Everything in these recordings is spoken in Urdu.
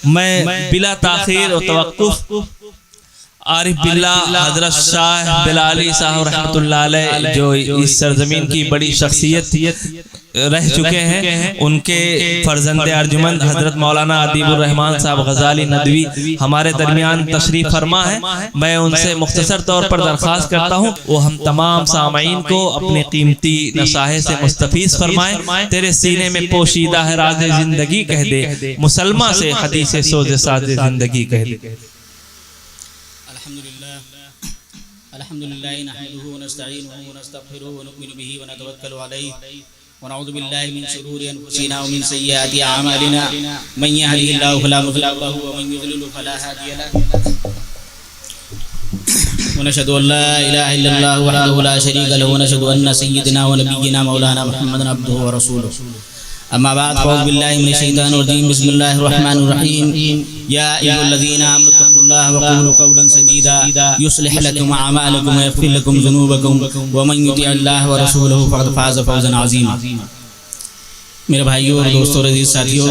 میں بلا تاخیر و توقف عارف باللہ حضرت شاہ بلالی صاحب رحمۃ اللہ علیہ جو اس سرزمین کی بڑی شخصیت رہ چکے ہیں، ان کے فرزند ارجمند حضرت مولانا ادیب الرحمان صاحب غزالی ندوی ہمارے درمیان تشریف فرما ہے۔ میں ان سے مختصر طور پر درخواست کرتا ہوں وہ ہم تمام سامعین کو اپنے قیمتی نصائح سے مستفیض فرمائیں۔ تیرے سینے میں پوشیدہ ہے راز زندگی کہہ دے، مسلمہ سے حدیث سوز ساز زندگی کہہ دے۔ الحمد لله نحمده ونستعينه ونستغفره ونؤمن به ونتوكل عليه ونعوذ بالله من شرور انفسنا ومن سيئات اعمالنا من يهده الله فلا مضل له ومن يضلل فلا هادي له ونشهد ان لا اله الا الله وحده لا شريك له ونشهد ان سيدنا ونبينا مولانا محمدا عبده ورسوله اما بعد فاعوذ بالله من الشيطان الرجيم بسم الله الرحمن الرحيم يا ايها الذين امنوا اتقوا الله وقولوا قولا سديدا يصلح لكم اعمالكم ويغفر لكم ذنوبكم ومن يطع الله ورسوله فقد فاز فوزا عظيما۔ میرے بھائیوں اور دوستوں اور عزیز ساتھیوں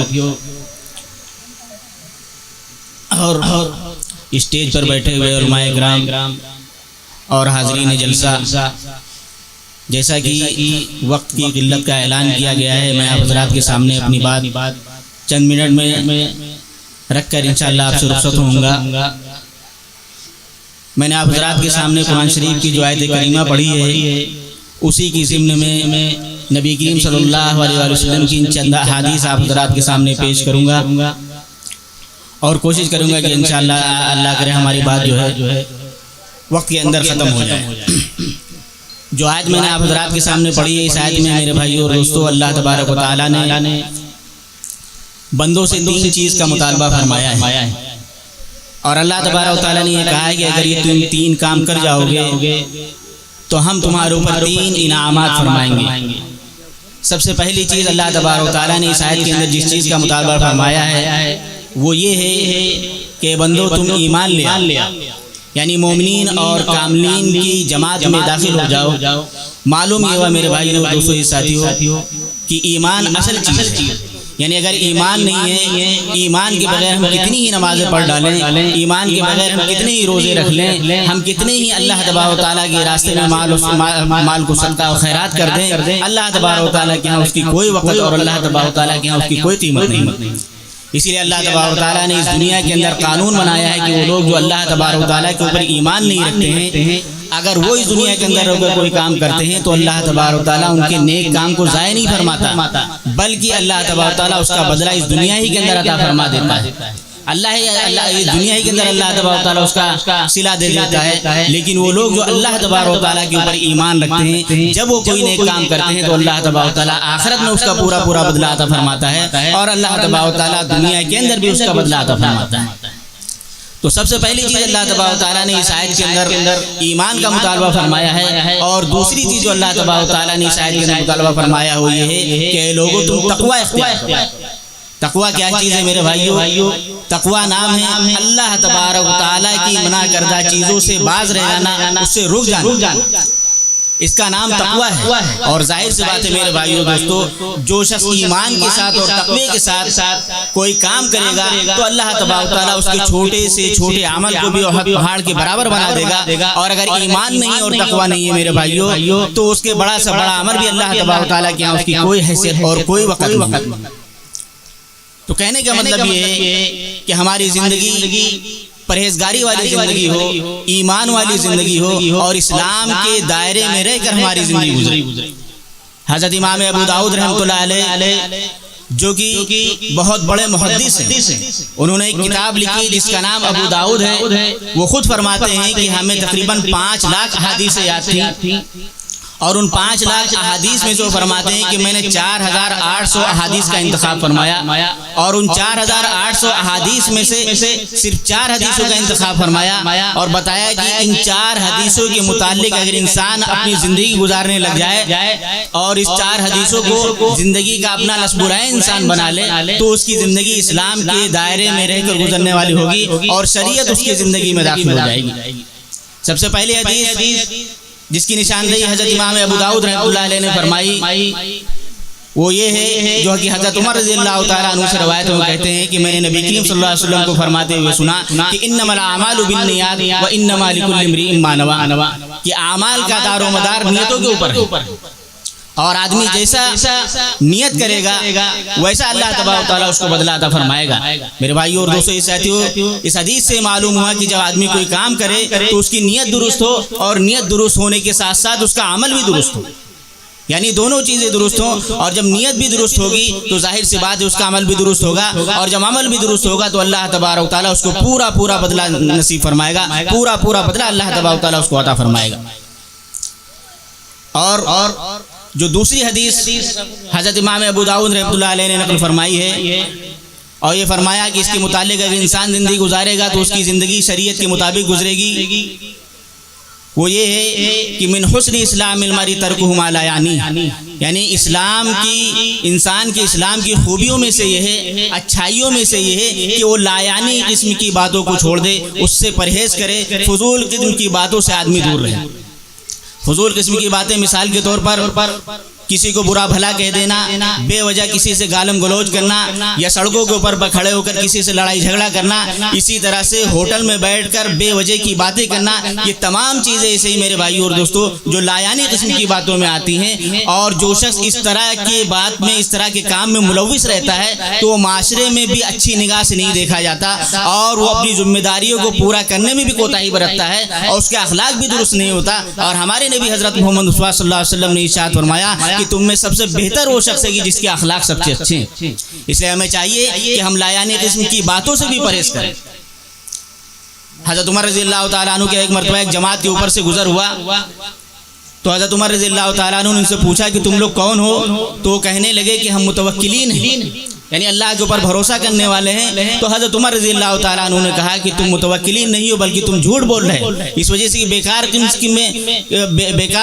اور اسٹیج پر بیٹھے ہوئے علماء کرام اور حاضرین جلسہ، جیسا کہ وقت کی قلت کا اعلان کیا گیا ہے، میں آپ حضرات کے سامنے اپنی بات چند منٹ میں رکھ کر انشاءاللہ آپ سے رخصت ہوں گا۔ میں نے آپ حضرات کے سامنے قرآن شریف کی جو آیت کریمہ پڑھی ہے، اسی کی ضمن میں نبی کریم صلی اللہ علیہ وسلم کی چند احادیث آپ حضرات کے سامنے پیش کروں گا اور کوشش کروں گا کہ انشاءاللہ اللہ کرے ہماری بات جو ہے وقت کے اندر ختم ہو جائے۔ جو آیت میں نے آپ حضرات کے سامنے پڑھی ہے، اس آیت میں میرے بھائیوں اور دوستوں اللہ تبارک و تعالیٰ نے بندوں سے تین چیز کا مطالبہ فرمایا ہے، اور اللہ تبارک و تعالیٰ نے یہ کہا ہے کہ اگر یہ تم تین کام کر جاؤ گے تو ہم تمہارے اوپر تین انعامات فرمائیں گے۔ سب سے پہلی چیز اللہ تبارک و تعالیٰ نے اس آیت کے اندر جس چیز کا مطالبہ فرمایا ہے وہ یہ ہے کہ بندو تم ایمان لے آؤ، یعنی مومنین اور کاملین کی جماعت میں داخل ہو جاؤ۔ معلوم یہ ہوا میرے بھائیوں اور دوستوں ساتھیوں کہ ایمان اصل چیز ہے، یعنی اگر ایمان نہیں ہے، ایمان کے بغیر ہم کتنی ہی نمازیں پڑھ ڈالیں، ایمان کے بغیر ہم کتنے ہی روزے رکھ لیں، ہم کتنے ہی اللہ تبارک و تعالیٰ کے راستے میں مال کو صدقہ و خیرات کر دیں، اللہ تبارک و تعالیٰ کے ہاں اس کی کوئی وقت اور اللہ تبارک و تعالیٰ کے ہاں اس کی کوئی قیمت نہیں۔ اسی لیے اللہ تبارک و تعالیٰ نے اس دنیا کے اندر قانون بنایا ہے کہ وہ لوگ جو اللہ تبارک و تعالیٰ کے اوپر ایمان نہیں رکھتے ہیں، اگر وہ اس دنیا کے اندر ہو کر کوئی کام کرتے ہیں تو اللہ تبارک و تعالیٰ ان کے نیک کام کو ضائع نہیں فرماتا، بلکہ اللہ تبارک و تعالیٰ اس کا بدلہ اس دنیا ہی کے اندر عطا فرما دیتا ہے۔ اللہ دنیا ہی کے اندر اللہ تبارک و تعالیٰ اس کا صلہ دے دیتا ہے، لیکن وہ لوگ جو اللہ تبارک و تعالیٰ کے اوپر ایمان رکھتے ہیں، جب وہ کوئی نیک کام کرتے ہیں تو اللہ تبارک و تعالیٰ آخرت میں اس کا پورا بدلہ عطا فرماتا ہے، اور اللہ تبارک و تعالیٰ دنیا کے اندر بھی اس کا بدلہ عطا فرماتا ہے۔ تو سب سے پہلی چیز اللہ تبارک و تعالیٰ نے اس آیت کے اندر ایمان کا مطالبہ فرمایا ہے، اور دوسری چیز جو اللہ تبارک و تعالیٰ نے اس آیت کے اندر مطالبہ فرمایا وہ یہ ہے کہ لوگوں تم تقوی اختیار کرو۔ تقوی کیا چیز ہے میرے بھائیوں؟ تقوی نام ہے اللہ تبارک و تعالیٰ کی منع کردہ چیزوں سے باز رہ جانا، اس سے رک جانا، اس کا نام تقوی ہے۔ اور ظاہر سی بات ہے میرے بھائیوں دوستو، جو شخص ایمان کے ساتھ اور تقوی کے ساتھ کوئی کام کرے گا تو اللہ تبارک و تعالیٰ اس کے چھوٹے سے چھوٹے عمل کو بھی پہاڑ کے برابر بنا دے گا، اور اگر ایمان نہیں اور تقوی نہیں ہے میرے بھائیوں تو اس کے بڑا سے بڑا عمل بھی اللہ تبارک و تعالیٰ کے یہاں اس کی کوئی حیثیت اور کوئی وقت نہیں۔ تو کہنے کا مطلب یہ ہے کہ ہماری زندگی پرہیزگاری والی زندگی ہو، ایمان والی زندگی ہو، اور اسلام کے دائرے میں رہ کر ہماری زندگی گزرے۔ حضرت امام ابو داؤد رحمۃ اللہ علیہ جو کہ بہت بڑے محدث ہیں، انہوں نے ایک کتاب لکھی جس کا نام ابو داؤد ہے۔ وہ خود فرماتے ہیں کہ ہمیں تقریباً 5 لاکھ احادیث یاد تھیں، اور ان 5 لاکھ احادیث میں جو فرماتے ہیں کہ میں نے 4800 احادیث کا انتخاب فرمایا، اور ان 4800 احادیث میں سے صرف 4 حدیثوں کا انتخاب فرمایا، اور بتایا کہ ان 4 حدیثوں کے متعلق اگر انسان اپنی زندگی گزارنے لگ جائے اور اس 4 حدیثوں کو زندگی کا اپنا نصب العین انسان بنا لے تو اس کی زندگی اسلام کے دائرے میں رہ کر گزرنے والی ہوگی، اور شریعت اس کی زندگی میں داخل ہو جائے گی۔ سب سے پہلی حدیث جس کی نشاندہی حضرت امام ابو داؤد رحمۃ اللہ علیہ نے فرمائی وہ یہ ہے جو کہ حضرت عمر رضی اللہ تعالیٰ عنہ سے روایت میں کہتے ہیں کہ میں نے نبی کریم صلی اللہ علیہ وسلم کو فرماتے ہوئے سنا کہ انما الاعمال بالنیات وانما لکل امرئ ما نوى، کہ اعمال کا دار و مدار نیتوں کے اوپر ہے، اور آدمی جیسا نیت کرے گا ویسا اللہ تبارک و تعالیٰ اس کو بدلہ عطا فرمائے گا۔ میرے بھائیو اور دوستو، اس حدیث سے معلوم ہوا کہ جب آدمی کوئی کام کرے تو اس کی نیت درست ہو، اور نیت درست ہونے کے ساتھ ساتھ اس کا عمل بھی درست ہو، یعنی دونوں چیزیں درست ہوں۔ اور جب نیت بھی درست ہوگی تو ظاہر سی بات ہے اس کا عمل بھی درست ہوگا، اور جب عمل بھی درست ہوگا تو اللہ تبارک و تعالیٰ اس کو پورا بدلہ نصیب فرمائے گا، پورا بدلہ اللہ تبارک و تعالیٰ اس کو عطا فرمائے گا۔ اور جو دوسری حدیث حضرت امام ابو داؤد رحمۃ اللہ علیہ نے نقل فرمائی ہے، اور یہ فرمایا کہ اس کے متعلق اگر انسان زندگی گزارے گا تو اس کی زندگی شریعت کے مطابق گزرے گی، وہ یہ ہے کہ من حسن اسلام المرء ترکہ ما لا یعنی، یعنی انسان کے اسلام کی خوبیوں میں سے یہ ہے، اچھائیوں میں سے یہ ہے کہ وہ لا یعنی قسم کی باتوں کو چھوڑ دے، اس سے پرہیز کرے، فضول قسم کی باتوں سے آدمی دور رہے۔ فضول قسم کی باتیں مثال کے طور پر کسی کو برا بھلا کہہ دینا، بے وجہ کسی سے گالم گلوچ کرنا، یا سڑکوں کے اوپر کھڑے ہو کر کسی سے لڑائی جھگڑا کرنا، اسی طرح سے ہوٹل میں بیٹھ کر بے وجہ کی باتیں کرنا، یہ تمام چیزیں ایسے ہی میرے بھائی اور دوستو جو لایانی قسم کی باتوں میں آتی ہیں۔ اور جو شخص اس طرح کی بات میں، اس طرح کے کام میں ملوث رہتا ہے تو وہ معاشرے میں بھی اچھی نگاہ سے نہیں دیکھا جاتا، اور وہ اپنی ذمہ داریوں کو پورا کرنے میں بھی کوتاہی برتتا ہے، اور اس کا اخلاق بھی درست نہیں ہوتا۔ اور ہمارے نبی حضرت محمد مصطفیٰ صلی اللہ علیہ وسلم نے ارشاد فرمایا کہ تم میں سب سے بہتر وہ شخص ہے کہ جس کے اخلاق سب سے اچھے ہیں۔ اس لیے ہمیں چاہیے کہ ہم لایانی قسم کی باتوں سے بھی پرہیز کریں۔ حضرت عمر رضی اللہ تعالیٰ عنہ کے ایک مرتبہ ایک جماعت کے اوپر سے گزر ہوا تو حضرت عمر رضی اللہ تعالیٰ عنہ نے ان سے پوچھا کہ تم لوگ کون ہو؟ تو وہ کہنے لگے کہ ہم متوکلین ہیں، یعنی اللہ کے اوپر بھروسہ کرنے والے ہیں۔ تو حضرت عمر رضی اللہ تعالیٰ عنہ نے کہا کہ تم متوکلین نہیں ہو بلکہ تم جھوٹ بول رہے ہو، اس وجہ سے بیکار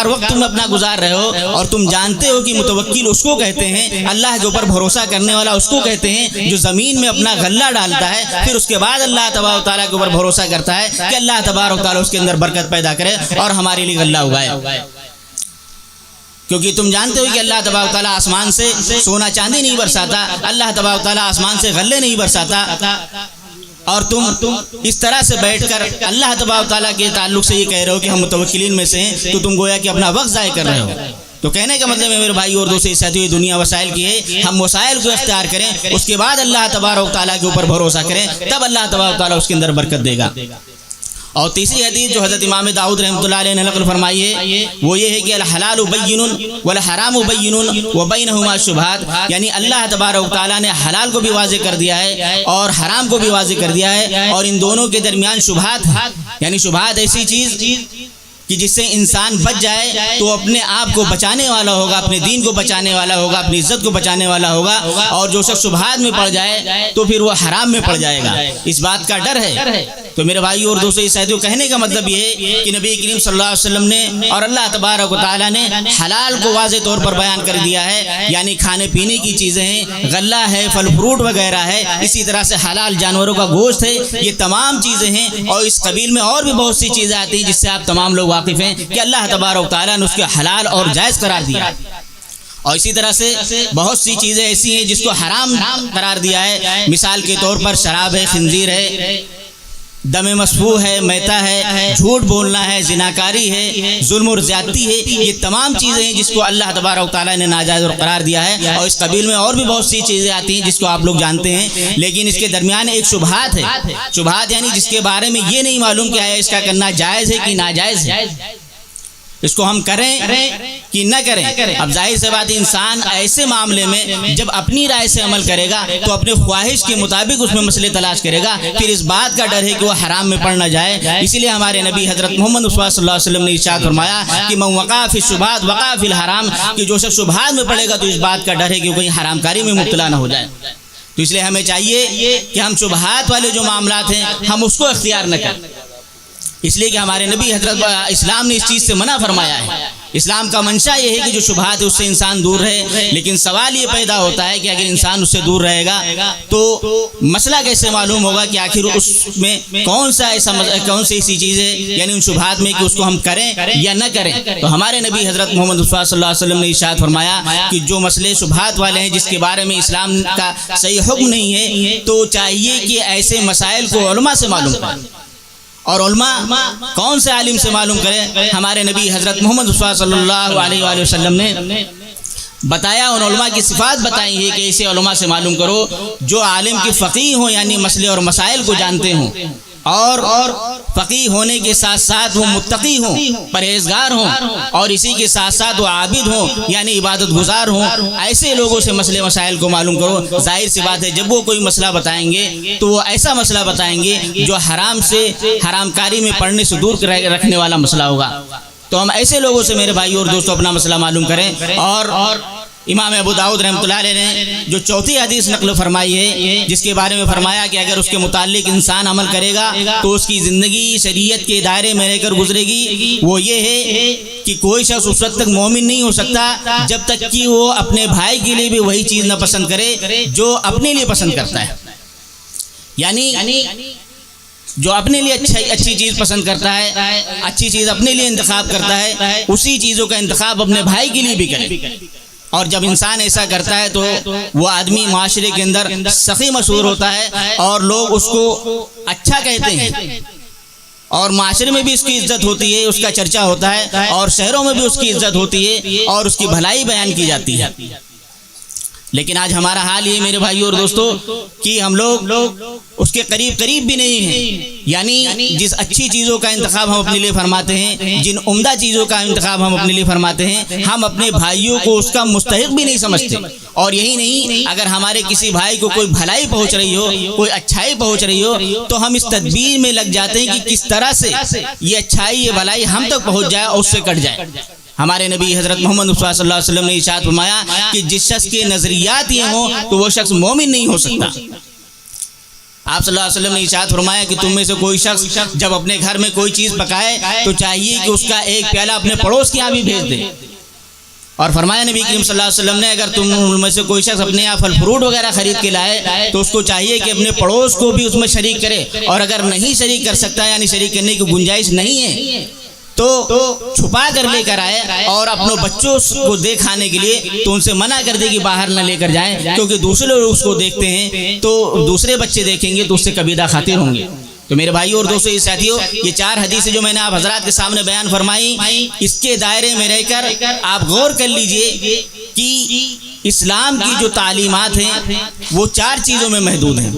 وقت تم اپنا گزار رہے ہو، اور تم جانتے ہو کہ متوکل اس کو کہتے ہیں، اللہ کے اوپر بھروسہ کرنے والا اس کو کہتے ہیں جو زمین میں اپنا غلہ ڈالتا ہے، پھر اس کے بعد اللہ تبارک و تعالیٰ کے اوپر بھروسہ کرتا ہے کہ اللہ تبارک و تعالیٰ اس کے اندر برکت پیدا کرے اور ہمارے لیے غلہ اگائے۔ کیونکہ تم جانتے ہو کہ اللہ تبارک و تعالیٰ آسمان سے سونا چاندی نہیں برساتا، اللہ تبارک و تعالیٰ آسمان سے غلے نہیں برساتا، اور تم اس طرح سے بیٹھ کر اللہ تبارک و تعالیٰ کے تعلق سے یہ کہہ رہے ہو کہ ہم متوکلین میں سے ہیں، تو تم گویا کہ اپنا وقت ضائع کر رہے ہو۔ تو کہنے کا مطلب ہے میرے بھائی اور دوستو، اس ہوئی دنیا وسائل کی ہے، ہم وسائل کو اختیار کریں، اس کے بعد اللہ تبارک و تعالیٰ کے اوپر بھروسہ کریں، تب اللہ تبارک و تعالیٰ اس کے اندر برکت دے گا۔ اور تیسری حدیث جو حضرت امام داؤد رحمۃ اللہ علیہ نے نقل فرمائی ہے وہ یہ ہے کہ الحلال بین والحرام بین وبینہما شبہات، یعنی اللہ تبارک و تعالیٰ نے حلال کو بھی واضح کر دیا ہے اور حرام کو بھی واضح کر دیا ہے، اور ان دونوں کے درمیان شبہات ہیں، یعنی شبہات ایسی چیز کہ جس سے انسان بچ جائے تو اپنے آپ کو بچانے والا ہوگا، اپنے دین کو بچانے والا ہوگا، اپنی عزت کو بچانے والا ہوگا، اور جو شخص شبہات میں پڑ جائے تو پھر وہ حرام میں پڑ جائے گا، اس بات کا ڈر ہے۔ تو میرے بھائی اور دوستو، اس کو کہنے کا مطلب یہ ہے کہ نبی کریم صلی اللہ علیہ وسلم نے اور اللہ تبارک و تعالیٰ نے حلال کو واضح طور پر بیان کر دیا ہے، یعنی کھانے پینے کی چیزیں ہیں، غلہ ہے، پھل فروٹ وغیرہ ہے، اسی طرح سے حلال جانوروں کا گوشت ہے، یہ تمام چیزیں ہیں، اور اس قبیل میں اور بھی بہت سی چیزیں آتی ہیں جس سے آپ تمام لوگ واقف ہیں کہ اللہ تبارک و تعالیٰ نے اس کو حلال اور جائز قرار دیا، اور اسی طرح سے بہت سی چیزیں ایسی ہیں جس کو حرام قرار دیا ہے، مثال کے طور پر شراب ہے، خنزیر ہے، دم مسفوح ہے، میتا ہے، جھوٹ بولنا ہے، زناکاری ہے، ظلم اور زیادتی ہے، یہ تمام چیزیں ہیں جس کو اللہ تبارک و تعالیٰ نے ناجائز قرار دیا ہے، اور اس قبیل میں اور بھی بہت سی چیزیں آتی ہیں جس کو آپ لوگ جانتے ہیں، لیکن اس کے درمیان ایک شبہات ہے، شبہات یعنی جس کے بارے میں یہ نہیں معلوم کہ اس کا کرنا جائز ہے کہ ناجائز ہے، اس کو ہم کریں کہ نہ کریں۔ اب ظاہر سی بات، انسان ایسے معاملے میں جب اپنی رائے سے عمل کرے گا تو اپنے خواہش کے مطابق اس میں مسئلے تلاش کرے گا، پھر اس بات کا ڈر ہے کہ وہ حرام میں پڑ نہ جائے۔ اسی لیے ہمارے نبی حضرت محمد مصطفیٰ صلی اللہ علیہ وسلم نے ارشاد فرمایا کہ من وقع فی الشبہات وقع فی الحرام، کہ جو شخص شبہات میں پڑے گا تو اس بات کا ڈر ہے کہ وہ کہیں حرام کاری میں مبتلا نہ ہو جائے۔ تو اس لیے ہمیں چاہیے کہ ہم شبہات والے جو معاملات ہیں ہم اس کو اختیار نہ کریں، اس لیے کہ ہمارے نبی حضرت اسلام نے اس چیز سے منع فرمایا ہے اسلام کا منشا یہ ہے کہ جو شبہات ہے اس سے انسان دور رہے، لیکن سوال یہ پیدا ہوتا ہے کہ اگر انسان اس سے دور رہے گا تو مسئلہ کیسے معلوم ہوگا کہ آخر اس میں کون سی ایسی چیز ہے یعنی ان شبہات میں کہ اس کو ہم کریں یا نہ کریں۔ تو ہمارے نبی حضرت محمد مصطفیٰ صلی اللہ علیہ وسلم نے ارشاد فرمایا کہ جو مسئلے شبہات والے ہیں، جس کے بارے میں اسلام کا صحیح حکم نہیں ہے، تو چاہیے کہ ایسے مسائل کو علماء سے معلوم کریں۔ اور علماء کون سے عالم سے معلوم کریں؟ ہمارے نبی حضرت محمد مصطفیٰ صلی اللہ علیہ وآلہ وسلم نے بتایا، ان علماء کی صفات بتائی ہے کہ ایسے علماء سے معلوم کرو جو عالم کی فقیہ ہوں، یعنی مسئلے اور مسائل کو جانتے ہوں، اور فقیہ ہونے کے ساتھ ساتھ وہ متقی ہوں، پرہیزگار ہوں، اور اسی کے ساتھ ساتھ وہ عابد ہوں یعنی عبادت گزار ہوں۔ ایسے لوگوں سے مسئلے مسائل کو معلوم کرو۔ ظاہر سی بات ہے جب وہ کوئی مسئلہ بتائیں گے تو وہ ایسا مسئلہ بتائیں گے جو حرام سے، حرام کاری میں پڑنے سے دور رکھنے والا مسئلہ ہوگا۔ تو ہم ایسے لوگوں سے میرے بھائی اور دوستوں اپنا مسئلہ معلوم کریں۔ اور امام ابو داؤد رحمۃ اللہ علیہ نے جو چوتھی حدیث نقل فرمائی ہے، جس کے بارے میں فرمایا کہ اگر اس کے متعلق انسان عمل کرے گا تو اس کی زندگی شریعت کے دائرے میں رہ کر گزرے گی، وہ یہ ہے کہ کوئی شخص اس وقت تک مومن نہیں ہو سکتا جب تک کہ وہ اپنے بھائی کے لیے بھی وہی چیز نہ پسند کرے جو اپنے لیے پسند کرتا ہے۔ یعنی جو اپنے لیے اچھی چیز پسند کرتا ہے، اچھی چیز اپنے لیے انتخاب کرتا ہے، اسی چیزوں کا انتخاب اپنے بھائی کے لیے بھی کرے۔ اور جب انسان ایسا کرتا ہے تو وہ آدمی معاشرے کے اندر سخی مشہور ہوتا ہے اور لوگ اس کو اچھا کہتے ہیں، اور معاشرے میں بھی اس کی عزت ہوتی ہے، اس کا چرچا ہوتا ہے، اور شہروں میں بھی اس کی عزت ہوتی ہے اور اس کی بھلائی بیان کی جاتی ہے۔ لیکن آج ہمارا حال یہ میرے بھائیوں اور دوستوں کہ ہم لوگ اس کے قریب بھی نہیں ہیں۔ یعنی جس اچھی چیزوں کا انتخاب ہم اپنے لیے فرماتے ہیں، جن عمدہ چیزوں کا انتخاب ہم اپنے لیے فرماتے ہیں، ہم اپنے بھائیوں کو اس کا مستحق بھی نہیں سمجھتے۔ اور یہی نہیں، اگر ہمارے کسی بھائی کو کوئی بھلائی پہنچ رہی ہو، کوئی اچھائی پہنچ رہی ہو، تو ہم اس تدبیر میں لگ جاتے ہیں کہ کس طرح سے یہ اچھائی، یہ بھلائی ہم تک پہنچ جائے اور اس سے کٹ جائے۔ ہمارے نبی حضرت محمد مصطفیٰ صلی اللہ علیہ وسلم نے ارشاد فرمایا کہ جس شخص کے نظریات یہ ہوں تو وہ شخص مومن نہیں ہو سکتا۔ آپ صلی اللہ علیہ وسلم نے ارشاد فرمایا کہ تم میں سے کوئی شخص جب اپنے گھر میں کوئی چیز پکائے تو چاہیے کہ اس کا ایک پیالہ اپنے پڑوس کے یہاں بھی بھیج دے۔ اور فرمایا نبی کریم صلی اللہ علیہ وسلم نے اگر تم میں سے کوئی شخص اپنے یہاں پھل فروٹ وغیرہ خرید کے لائے تو اس کو چاہیے کہ اپنے پڑوس کو بھی اس میں شریک کرے، اور اگر نہیں شریک کر سکتا یعنی شریک کرنے کی گنجائش نہیں ہے تو چھپا کر لے کر آئے، اور اپنے بچوں کو دے کھانے کے لیے تو ان سے منع کر دے کہ باہر نہ لے کر جائیں، کیونکہ دوسرے لوگ اس کو دیکھتے ہیں تو دوسرے بچے دیکھیں گے تو اس سے کبیدہ خاطر ہوں گے۔ تو میرے بھائیوں اور دوستوں، یہ ساتھیوں، یہ 4 حدیثیں جو میں نے آپ حضرات کے سامنے بیان فرمائی، اس کے دائرے میں رہ کر آپ غور کر لیجئے کہ اسلام کی جو تعلیمات ہیں وہ 4 چیزوں میں محدود ہیں۔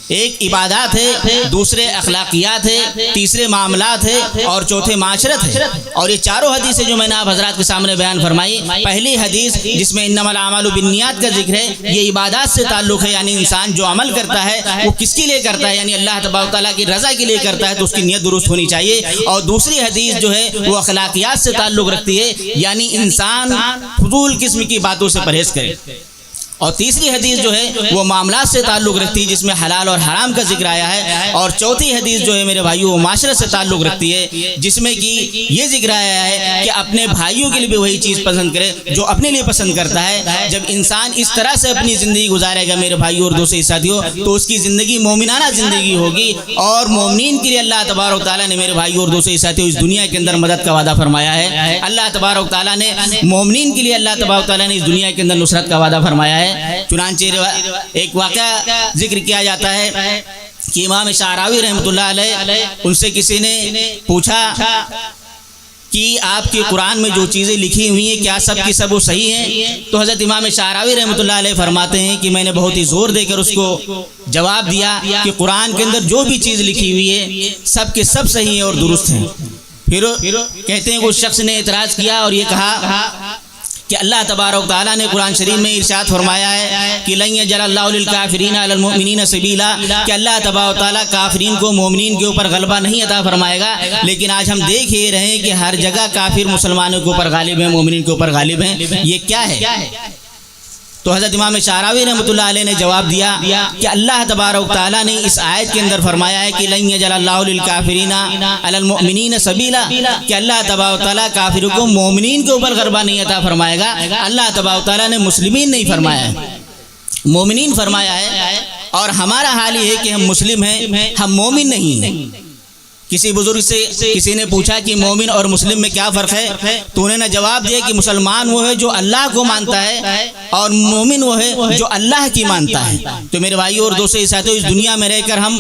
ایک عبادات ہے، دوسرے اخلاقیات ہے، تیسرے معاملات ہے، اور چوتھے معاشرت ہے۔ اور یہ چاروں حدیثیں جو میں نے آپ حضرات کے سامنے بیان فرمائی، پہلی حدیث جس میں انما الاعمال بالنیات کا ذکر ہے، یہ عبادات سے تعلق ہے، یعنی انسان جو عمل کرتا ہے وہ کس کے لیے کرتا ہے، یعنی اللہ تبارک و تعالیٰ کی رضا کے لیے کرتا ہے تو اس کی نیت درست ہونی چاہیے۔ اور دوسری حدیث جو ہے وہ اخلاقیات سے تعلق رکھتی ہے، یعنی انسان فضول قسم کی باتوں سے پرہیز کرے۔ اور تیسری حدیث جو ہے وہ معاملات سے تعلق رکھتی ہے، جس میں حلال اور حرام کا ذکر آیا ہے۔ اور چوتھی حدیث جو ہے میرے بھائیوں وہ معاشرت سے تعلق رکھتی ہے، جس میں کہ یہ ذکر آیا ہے کہ اپنے بھائیوں کے لیے بھی وہی چیز پسند کرے جو اپنے لیے پسند کرتا ہے۔ جب انسان اس طرح سے اپنی زندگی گزارے گا میرے بھائیوں اور دوستوں ساتھیوں، تو اس کی زندگی مومنانہ زندگی ہوگی، اور مومنین کے لیے اللہ تبارک و تعالیٰ نے میرے بھائیوں اور دوستوں ساتھیوں اس دنیا کے اندر مدد کا وعدہ فرمایا ہے۔ اللہ تبارک و تعالیٰ نے مومنین کے لیے، اللہ تبارک و تعالیٰ نے اس دنیا کے اندر نصرت کا وعدہ فرمایا ہے۔ چنانچہ ایک واقعہ ذکر کیا جاتا ہے کہ امام شعراوی رحمۃ اللہ علیہ، ان سے کسی نے پوچھا کہ آپ کے قرآن میں جو چیزیں لکھی ہوئی ہیں کیا سب کی سب وہ صحیح ہیں؟ تو حضرت امام شعراوی رحمۃ اللہ علیہ فرماتے ہیں کہ میں نے بہت ہی زور دے کر اس کو جواب دیا کہ قرآن کے اندر جو بھی چیز لکھی ہوئی ہے سب کے سب صحیح ہیں اور درست ہیں۔ پھر کہتے ہیں کہ اس شخص نے اعتراض کیا اور یہ کہا کہ اللہ تبارک تعالیٰ نے قرآن شریف میں ارشاد فرمایا ہے کہ لن یجعل اللہ للکافرین علی المؤمنین سبیلا، کہ اللہ تبارک تعالیٰ کافرین کو مومنین کے اوپر غلبہ نہیں عطا فرمائے گا۔ لیکن آج ہم دیکھ ہی رہے ہیں کہ ہر جگہ کافر مسلمانوں کے اوپر غالب ہیں، مومنین کے اوپر غالب ہیں۔ یہ کیا ہے؟ تو حضرت امام شعراوی رحمۃ اللہ علیہ نے جواب دیا کہ اللہ تبارک و تعالیٰ نے اس آیت کے اندر فرمایا ہے کہ لن یجعل اللہ للکافرین علی المؤمنین سبیلا، کہ اللہ تبارک و تعالیٰ کافروں کو مومنین کے اوپر غلبہ نہیں عطا فرمائے گا۔ اللہ تبارک و تعالیٰ نے مسلمین نہیں فرمایا ہے، مومنین فرمایا ہے، اور ہمارا حال یہ ہے کہ ہم مسلم ہیں، ہم مومن نہیں ہیں۔ کسی بزرگ سے کسی نے پوچھا کہ مومن اور مسلم میں کیا فرق ہے، تو انہوں نے جواب دیا کہ مسلمان وہ ہے جو اللہ کو مانتا ہے، اور مومن وہ ہے جو اللہ کی مانتا ہے۔ تو میرے بھائیو اور دوستو، ساتھیو، اس دنیا میں رہ کر ہم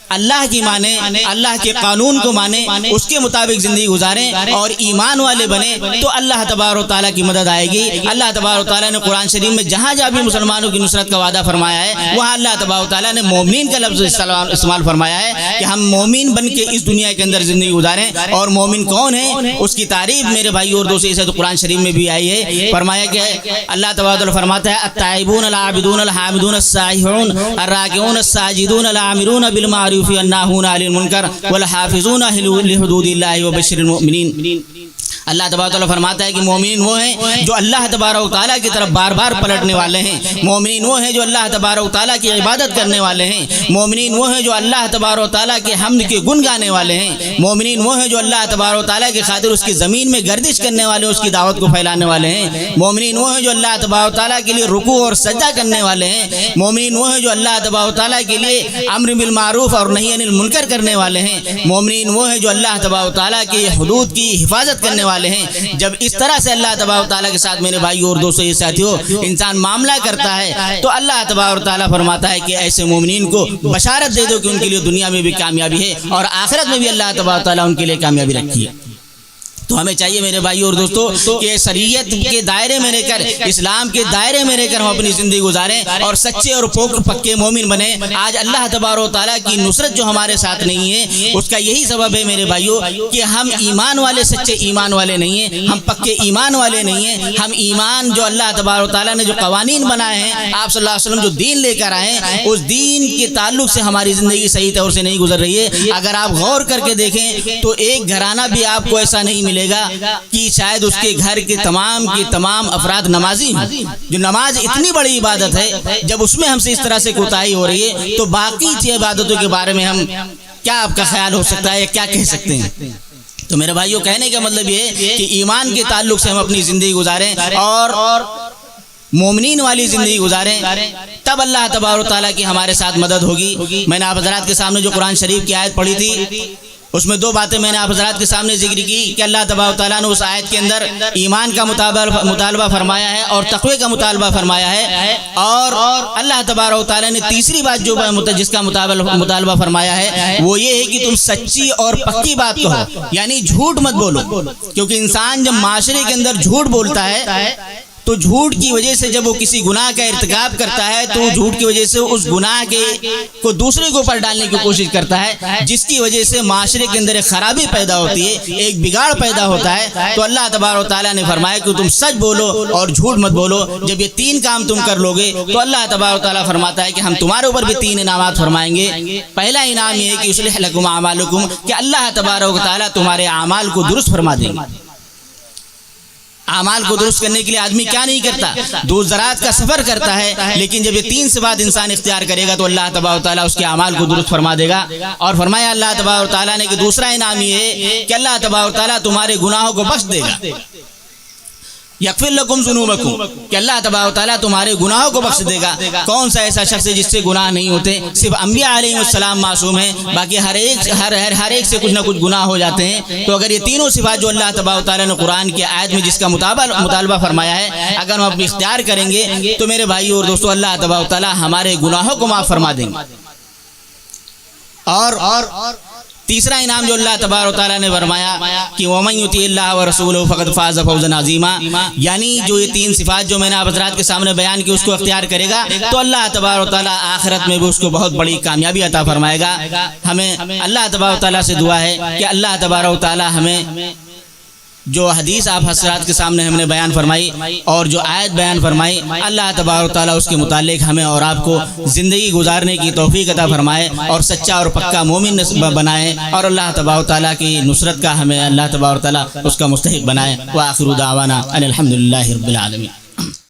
اللہ کی مانیں، اللہ کے قانون کو مانیں، اس کے مطابق زندگی گزاریں اور ایمان والے بنیں، تو اللہ تبارک و تعالیٰ کی مدد آئے گی۔ اللہ تبارک و تعالیٰ نے قرآن شریف میں جہاں جہاں بھی مسلمانوں کی نصرت کا وعدہ فرمایا ہے، وہاں اللہ تبارک و تعالیٰ نے مومنین کا لفظ استعمال فرمایا ہے کہ ہم مومن بن کے اس دنیا کے اندر زندگی گزاریں۔ اور مومن کون ہے، اس کی تعریف میرے بھائی اور دوستو اسے تو قرآن شریف میں بھی آئی ہے۔ فرمایا کہ اللہ تبارک و تعالیٰ فرماتا ہے التائبون العابدون الحامدون السائحون الراکعون الساجدون العامرون بالمعروف والناہون عن المنکر والحافظون لحدود اللہ وبشر المؤمنین۔ اللہ تبارک و تعالیٰ فرماتا ہے کہ مومنین وہ ہیں جو اللہ تبارک و تعالیٰ کی طرف بار بار پلٹنے والے ہیں، مومنین وہ ہیں جو اللہ تبارک و تعالیٰ کی عبادت کرنے والے ہیں، مومنین وہ ہیں جو اللہ تبارک و تعالیٰ کے حمد کے گن گانے والے ہیں، مومنین وہ ہیں جو اللہ تبارک و تعالیٰ کی خاطر اس کی زمین میں گردش کرنے والے، اس کی دعوت کو پھیلانے والے ہیں، مومنین وہ ہیں جو اللہ تبارک و تعالیٰ کے لیے رکوع اور سجدہ کرنے والے ہیں، مومنین وہ ہیں جو اللہ تبارک و تعالیٰ کے لیے امر بالمعروف اور نہی عن المنکر کرنے والے ہیں، مومنین وہ ہیں جو اللہ تبارک و تعالیٰ کی حدود کی حفاظت کرنے والے ہیں۔ جب اس طرح سے اللہ تبارک و تعالیٰ کے ساتھ میرے بھائی اور دوستو یہ ساتھیو انسان معاملہ کرتا ہے، تو اللہ تبارک و تعالیٰ فرماتا ہے کہ ایسے مومنین کو بشارت دے دو کہ ان کے لیے دنیا میں بھی کامیابی ہے اور آخرت میں بھی اللہ تبارک و تعالیٰ ان کے لیے کامیابی رکھی ہے۔ تو ہمیں چاہیے میرے بھائی اور دوستو کہ شریعت کے دائرے میں رہ کر، اسلام کے دائرے میں رہ کر ہم اپنی زندگی گزاریں اور سچے اور پکے مومن بنیں۔ آج اللہ تبارک و تعالیٰ کی نصرت جو ہمارے ساتھ نہیں ہے، اس کا یہی سبب ہے میرے بھائیو کہ ہم ایمان والے، سچے ایمان والے نہیں ہیں، ہم پکے ایمان والے نہیں ہیں۔ ہم ایمان جو اللہ تبارک و تعالیٰ نے جو قوانین بنائے ہیں، آپ صلی اللہ علیہ وسلم جو دین لے کر آئے ہیں، اس دین کے تعلق سے ہماری زندگی صحیح طور سے نہیں گزر رہی ہے۔ اگر آپ غور کر کے دیکھیں تو ایک گھرانہ بھی آپ کو ایسا نہیں ملے گا کہ شاید اس کے گھر کے تمام افراد نمازی ہیں۔ جو نماز اتنی بڑی عبادت ہے، جب اس میں ہم سے اس طرح سے کوتاہی ہو رہی ہے، تو باقی چھ عبادتوں کے بارے میں ہم کیا آپ کا خیال ہو سکتا ہے یا کیا کہہ سکتے ہیں؟ تو میرے بھائیوں، کہنے کا مطلب یہ ہے کہ ایمان کے تعلق سے ہم اپنی زندگی گزاریں اور مومنین والی زندگی گزاریں، تب اللہ تبارک و تعالیٰ کی ہمارے ساتھ مدد ہوگی۔ میں نے آپ حضرات کے سامنے جو قرآن شریف کی آیت پڑھی تھی، اس میں دو باتیں میں نے آپ حضرات کے سامنے ذکر کی کہ اللہ تبارک و تعالیٰ نے اس آیت کے اندر ایمان کا مطالبہ فرمایا ہے اور تقوی کا مطالبہ فرمایا ہے، اور اللہ تبارک و تعالیٰ نے تیسری بات جو جس کا مطالبہ فرمایا ہے وہ یہ ہے کہ تم سچی اور پکی بات کہو، یعنی جھوٹ مت بولو، کیونکہ انسان جب معاشرے کے اندر جھوٹ بولتا ہے تو جھوٹ کی وجہ سے جب وہ کسی گناہ کا ارتکاب کرتا ہے تو جھوٹ کی وجہ سے اس گناہ کو دوسرے کے اوپر ڈالنے کی کوشش کرتا ہے، جس کی وجہ سے معاشرے کے اندر ایک خرابی پیدا ہوتی ہے، ایک بگاڑ پیدا ہوتا ہے۔ تو اللہ تبارک و تعالیٰ نے فرمایا کہ تم سچ بولو اور جھوٹ مت بولو۔ جب یہ تین کام تم کر لو گے تو اللہ تبارک و تعالیٰ فرماتا ہے کہ ہم تمہارے اوپر بھی تین انعامات فرمائیں گے۔ پہلا انعام یہ ہے کہ یصلح لکم اعمالکم، کہ اللہ تبارک و تعالیٰ تمہارے اعمال کو درست فرما دیں گے۔ اعمال کو درست کرنے کے لیے آدمی کیا نہیں کرتا، دور دراز کا سفر کرتا ہے، لیکن جب یہ تین صفات انسان اختیار کرے گا تو اللہ تبارک و تعالیٰ اس کے اعمال کو درست فرما دے گا۔ اور فرمایا اللہ تبارک و تعالیٰ نے کہ دوسرا انعام یہ ہے کہ اللہ تبارک و تعالیٰ تمہارے گناہوں کو بخش دے گا، یغفر لکم ذنوبکم، کہ اللہ تبارک و تعالیٰ تمہارے گناہوں کو بخش دے گا۔ کون سا ایسا شخص ہے جس سے گناہ نہیں ہوتے؟ صرف انبیاء علیہ السلام معصوم ہیں، باقی ہر ایک سے کچھ نہ کچھ گناہ ہو جاتے ہیں۔ تو اگر یہ تینوں صفات جو اللہ تبارک و تعالیٰ نے قرآن کی آیت میں جس کا مطالبہ فرمایا ہے، اگر ہم اپنی اختیار کریں گے تو میرے بھائی اور دوستو اللہ تبارک و تعالیٰ ہمارے گناہوں کو معاف فرما دیں گے۔ اور تیسرا انعام جو اللہ تبارک و تعالیٰ نے فرمایا کہ وَمَن يُطِعِ اللَّهَ وَرَسُولَهُ فَقَدْ فَازَ فَوْزًا عَظِيمًا، یعنی جو یہ تین صفات جو میں نے آپ حضرات کے سامنے بیان کی اس کو اختیار کرے گا تو اللہ تبارک و تعالیٰ آخرت میں بھی اس کو بہت بڑی کامیابی عطا فرمائے گا۔ ہمیں اللہ تبارک و تعالیٰ سے دعا ہے کہ اللہ تبارک و تعالیٰ ہمیں جو حدیث آپ حضرات کے سامنے ہم نے بیان فرمائی اور جو آیت بیان فرمائی، اللہ تبارک و تعالیٰ اس کے متعلق ہمیں اور آپ کو زندگی گزارنے کی توفیق عطا فرمائے اور سچا اور پکا مومن بنائے، اور اللہ تبارک و تعالیٰ کی نصرت کا ہمیں اللہ تبارک و تعالیٰ اس کا مستحق بنائے۔ وآخر دعوانا ان الحمد للہ رب العالمین۔